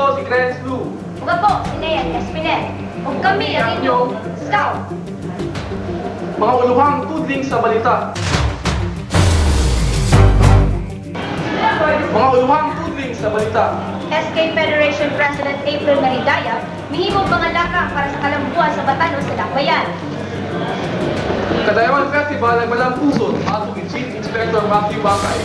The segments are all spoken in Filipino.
po si Grenz Lu. Mga po, si Nea Espinel. Ug kami ang inyong scout. Mga uluhang tudling sa balita. Mga uluhang tudling sa balita. SK Federation President April Maridaya, mihimong mga lakang para sa kalambuan sa Batanon sa Dakbayan. Kadayawan Festival ay malang puso atong Chief Inspector Matthew Bakay.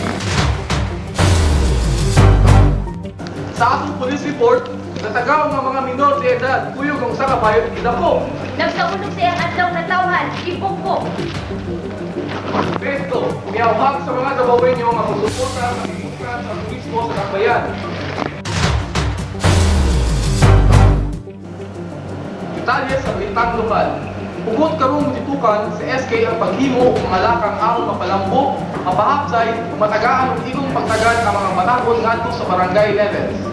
Sa atong police report, natagaw ng mga minor de edad, kuyog ang sa kabayo gidako. Nagsaulog sa iyang adlaw na tawhan, ipugpo. Pesto, umiawhag sa mga Dabawenyo nga magsuporta sa ibukan sa turismo sa Dakbayan. Detalye sa balitang lokal. Ugod karong ditukan sa SK ang paghimo ug mga lakang aron mapalambo, mapahapsay, matagaan ug igong pagtagan ang mga batagon ngadto sa barangay levels.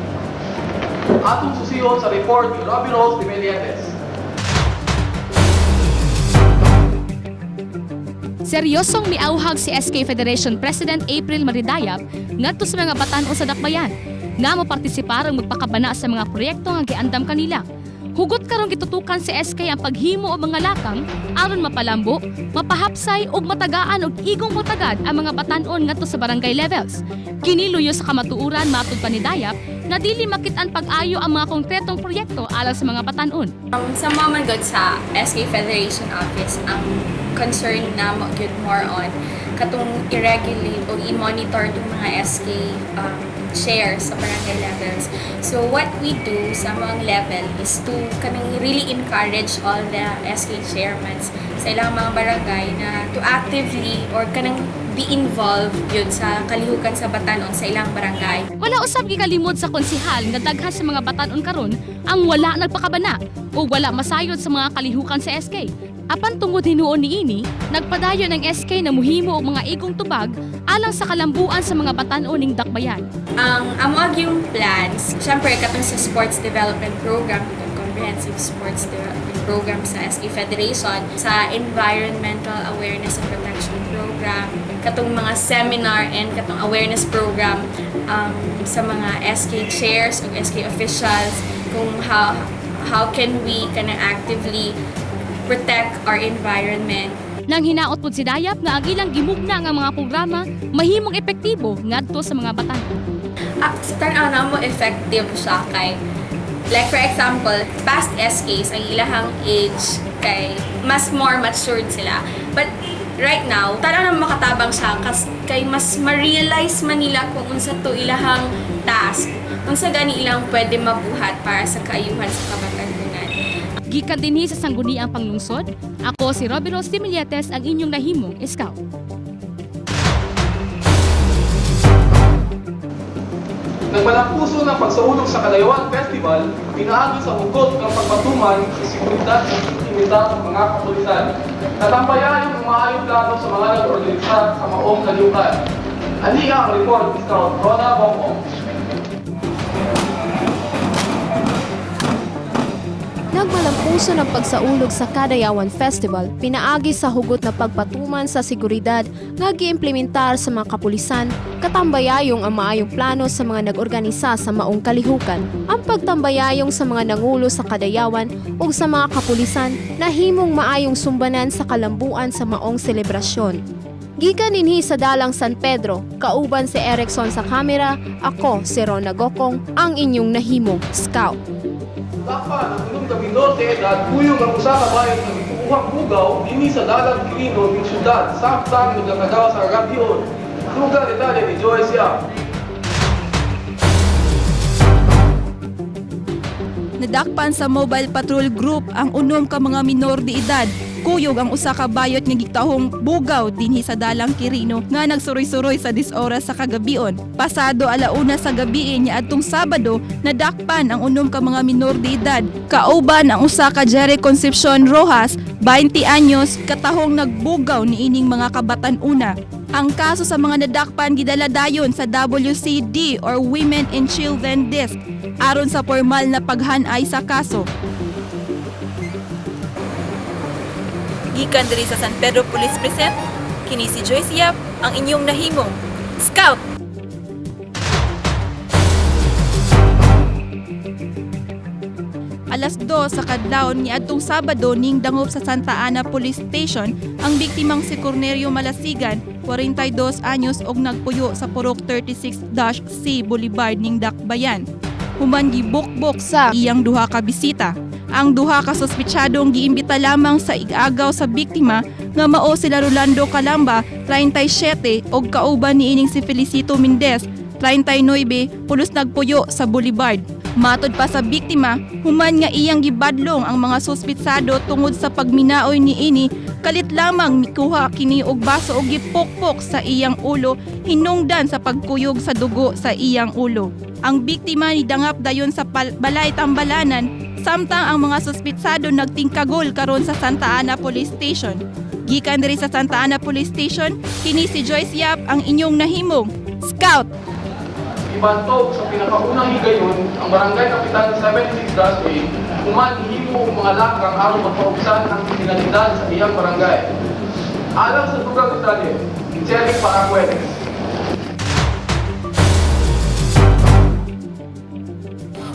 Atong susiyon sa report ni Robbie Rose de Melietes. Seryosong miauhag si SK Federation President April Maridayap ngadto sa mga batan-o sa Dakbayan nga mopartisipar ang magpakabana sa mga proyekto nga giandam kanila. Hugot karong gitutukan si SK ang paghimo og mga lakang aron mapalambo, mapahapsay ug matagaan og igong motagad ang mga batan-on ngadto sa barangay levels. Kiniluyo sa kamatuuran matud pa ni Dayap na dili makit-an pag-ayo ang mga konkretong proyekto alang sa mga batan-on. Sa moment god sa SK Federation Office, ang concern na good more on katong i-regulate o i-monitor itong mga SK shares sa barangay levels. So what we do sa mga level is to kanang really encourage all the SK chairmen sa ilang mga barangay na to actively or kanang be involved yun sa kalihukan sa batanon sa ilang barangay. Wala usab gikalimod sa konsihal nga daghan sa mga batan-on karon ang wala nagpakabana o wala masayod sa mga kalihukan sa SK. Apan tungod hinuon niini, nagpadayon ang SK na muhimo og mga igong tubag alang sa kalambuan sa mga batan-on ning Dakbayan. Ang amog yung plans, syempre katong sa sports development program, itong comprehensive sports development program sa SK Federation, sa environmental awareness and protection program, katong mga seminar and katong awareness program sa mga SK chairs o SK officials kung how can we kind actively protect our environment. Nang hinaot pod si Dayap nga ang ilang gimugna nga mga programa mahimong epektibo ngadto sa mga batan-on. Sa tan-aw na mo effective siya kay like for example, past SKs ang ilahang age kay mas more matured sila. But right now, tan-aw na makatabang siya kay mas ma-realize man nila kung unsa to ilahang task. Unsa gani ilang pwede mabuhat para sa kaayuhan sa kabatanunan. Gikan dinhi sa sangguniang panglungsod, ako si Robbie Rose de Melietes, ang inyong nahimong scout. Nagmalampuso ng pagsaulog sa Kadayawan Festival, pinaagi sa hugot ng pagpatuman sa seguridad at intimidad ng mga kapulisan. Natambayan yung maayong plano sa mga nag-organisa sa maong kaliukan. Ani ang report ni Scout Rona Bongong. Nagmalampuso ng pagsaulog sa Kadayawan Festival, pinaagi sa hugot na pagpatuman sa seguridad nga giimplementar sa mga kapulisan, katambayayong ang maayong plano sa mga nag-organisa sa maong kalihukan, ang pagtambayayong sa mga nangulo sa Kadayawan ug sa mga kapulisan na himong maayong sumbanan sa kalambuan sa maong selebrasyon. Gikan dinhi sa Dalang San Pedro, kauban si Erickson sa kamera, ako si Rona Gokong, ang inyong nahimong scout. Dapat ang unong kabinor de edad, kuyog ang usa ka bayan ng ituuhang bugaw, dini sa dalang Quirino ng syudad, samtang nagkakagaw sa Agapion. Lugar detalye ni Joyce Yap. Nadakpan sa Mobile Patrol Group ang unom ka mga minor de edad. Kuyog ang usa ka bayot nga gitahong bugaw dinhi sa Dalang Quirino nga nagsuroy-suroy sa 10 oras sa kagabion. Pasado alauna sa gabi niya adtong Sabado, nadakpan ang unom ka mga minor de edad. Kauban ang usa ka Jerry Concepcion Rojas, 20 anyos, katahong nagbugaw niining mga kabatan-una. Ang kaso sa mga nadakpan gidala dayon sa WCD or Women and Children Desk aron sa formal na paghanay sa kaso. Gikan diri sa San Pedro Police Precinct, kini si Joyce Yap, ang inyong nahimong scout. Alas 2 sa kadlawon ni adtong Sabado ning dangop sa Santa Ana Police Station ang biktimang si Cornelio Malasigan, 42 anyos og nagpuyo sa Purok 36-C Boulevard ning Dakbayan. Human gibukbok sa iyang duha ka bisita. Ang duha ka suspetsadong giimbita lamang sa igagaw sa biktima nga mao sila Rolando Calamba, 37 og kauban niining si Felicito Mendez, 39, pulos nagpuyo sa Boulevard. Matod pa sa biktima, human nga iyang gibadlong ang mga suspetsado tungod sa pagminaoy niini, kalit lamang mikuha kini og baso og gipokpok sa iyang ulo hinungdan sa pagkuyog sa dugo sa iyang ulo. Ang biktima ni dangap dayon sa balay tambalanan, samtang ang mga suspetsado nagtingkagol karon sa Santa Ana Police Station. Gikan diri sa Santa Ana Police Station, kini si Joyce Yap ang inyong nahimong scout. Ibantog sa pinakaunang higayon ang Barangay Kapitan 76-A human himo og mga lakang aron mapaubsan ang kriminalidad sa iyang barangay. Alang sa dugang detalye, Cherry Paracueles.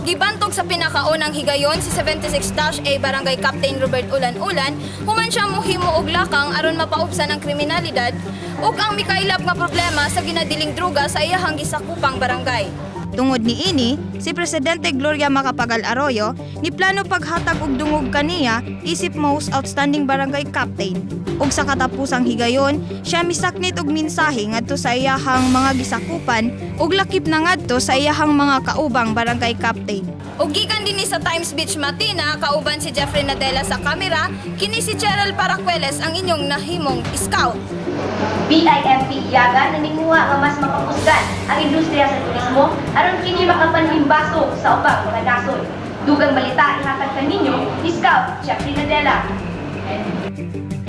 Gibantog sa pinakaunang higayon si 76-A Barangay Captain Robert Ulan-Ulan, human siya mohimo og lakang aron mapaubsan ang kriminalidad ug ang mikailap nga problema sa ginadiling droga sa iyahang gisakupang barangay. Tungod niini, si Presidente Gloria Macapagal Arroyo ni plano paghatag og dungog kaniya isip most outstanding barangay captain. Ug sa katapusang higayon, siya misaknit og mensahe ngadto sa iyahang mga gisakupan ug lakip na ngadto sa iyahang mga kaubang barangay captain. Ug gikan dinhi sa Times Beach Matina, kauban si Jeffrey Nadella sa kamera, kini si Cheryl Paracueles ang inyong nahimong scout. BIMP Yaga naninguha nga mas makapusgan ang industriya sa turismo aron kini makapanhimbasog sa ubang mga nasod. Dugang balita ihatag kaninyo ni Scout Jeffrey Nadella.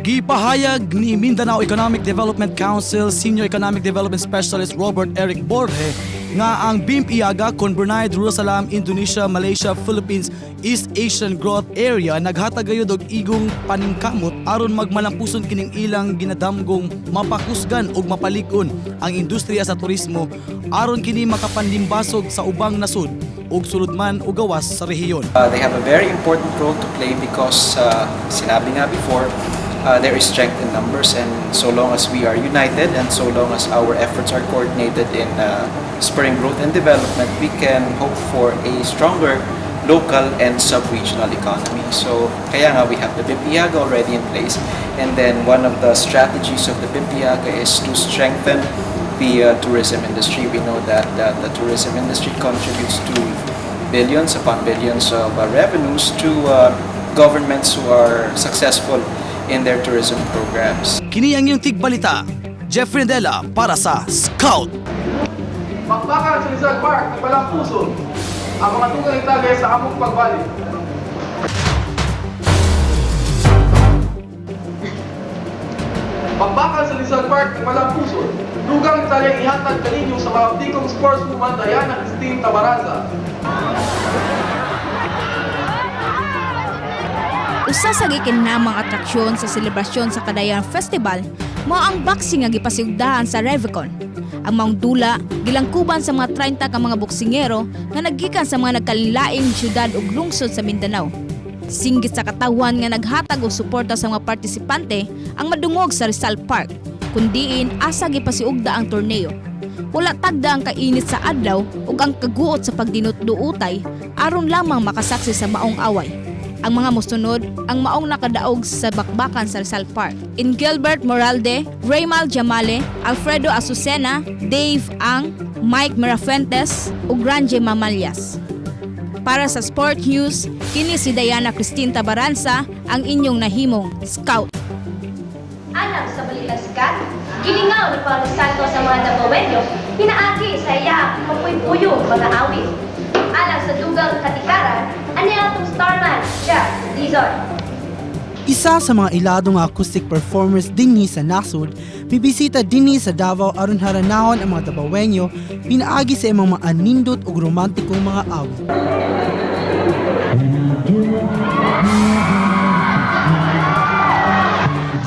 Gipahayag ni Mindanao Economic Development Council Senior Economic Development Specialist Robert Eric Borge nga ang BIMP Iaga kon Brunei, Darussalam, Indonesia, Malaysia, Philippines, East Asian Growth Area naghatag gayud og igong paningkamot aron magmalampuson kining ilang ginadamgong mapakusgan ug mapalig-on ang industriya sa turismo aron kini makapanlimbasog sa ubang nasod ug sulod man ug gawas sa rehiyon. They have a very important role to play because sinabi nga before, there is strength in numbers, and so long as we are united and so long as our efforts are coordinated in spurring growth and development, we can hope for a stronger local and sub-regional economy. So kaya nga we have the BIMP Iaga already in place, and then one of the strategies of the BIMP Iaga is to strengthen the tourism industry. We know that the tourism industry contributes to billions upon billions of revenues to governments who are successful in their tourism programs. Kini ang iyong tigbalita, Jeffrey Nadella para sa Scout. Bakbakan sa Rizal Park ng Balampuson ang mga tugang itagay sa among pagbalik. Bakbakan sa Rizal Park ng Balampuson, dugang itagay ihatag kaninyo sa maabdikong sportswoman Diana Christine Tabaranza. Usa sa gikinamang atraksyon sa selebrasyon sa Cagayan Festival mao ang boxing nga gipasiugdahan sa Revicon. Ang maong dula gilangkuban sa mga 30 ka mga boksingero nga naggikan sa mga nagkalilaing syudad ug lungsod sa Mindanao. Singgit sa katawan nga naghatag og suporta sa mga partisipante ang madungog sa Rizal Park, kundiin asa gipasiugda ang torneo. Wala tagda ang kainit sa adlaw ug ang kaguot sa pagdinut-duutay aron lamang makasaksi sa maong away. Ang mga mosunod ang maong nakadaog sa bakbakan sa Rizal Park. In Gilbert Moralde, Raymal Jamale, Alfredo Azucena, Dave Ang, Mike Mirafuentes ug Granje Mamalyas. Para sa Sport News, kini si Diana Christine Tabaranza ang inyong nahimong scout. Alam sa balitang sikat, gilingaw ni Paulo Santos sa mga Dabawenyo, pinaagi sa iya kapuy-puyong mga awit. Alang sa dugang katikaran, ani atong starman, Jeff Dizon. Isa sa mga iladong acoustic performers dinhi sa nasod, bibisita dinhi sa Davao aron haranahon ang mga Dabawenyo pinaagi sa imong mga anindot ug romantikong mga awit.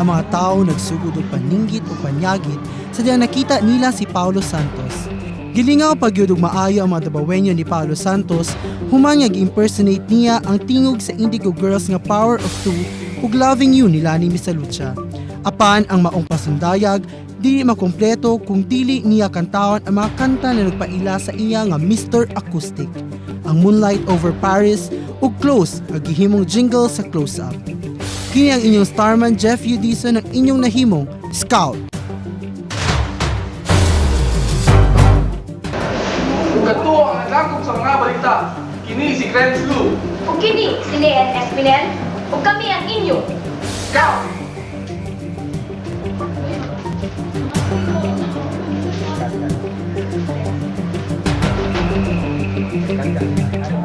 Ang mga tao nagsugod og paninggit o panyagit sa diyang nakita nila si Paulo Santos. Gilingaw pagyud og maayo ang mga Dabawenyo ni Paolo Santos, human nga gi-impersonate niya ang tingog sa Indigo Girls nga Power of Two ug Loving You ni Lani Misalucha. Apan ang maong pasundayag dili makompleto kung dili niya kantahon ang mga kanta na nagpaila sa iya nga Mr. Acoustic, ang Moonlight Over Paris ug Close nga gihimong jingle sa Close Up. Kini ang inyong starman Jeff Udison ng inyong nahimong Scout. Kato ang nagakop sa mga balita. Kini si Renz Lu. Ug kini si Leon Espinel. Ug kami ang inyo. Scout! Ganda.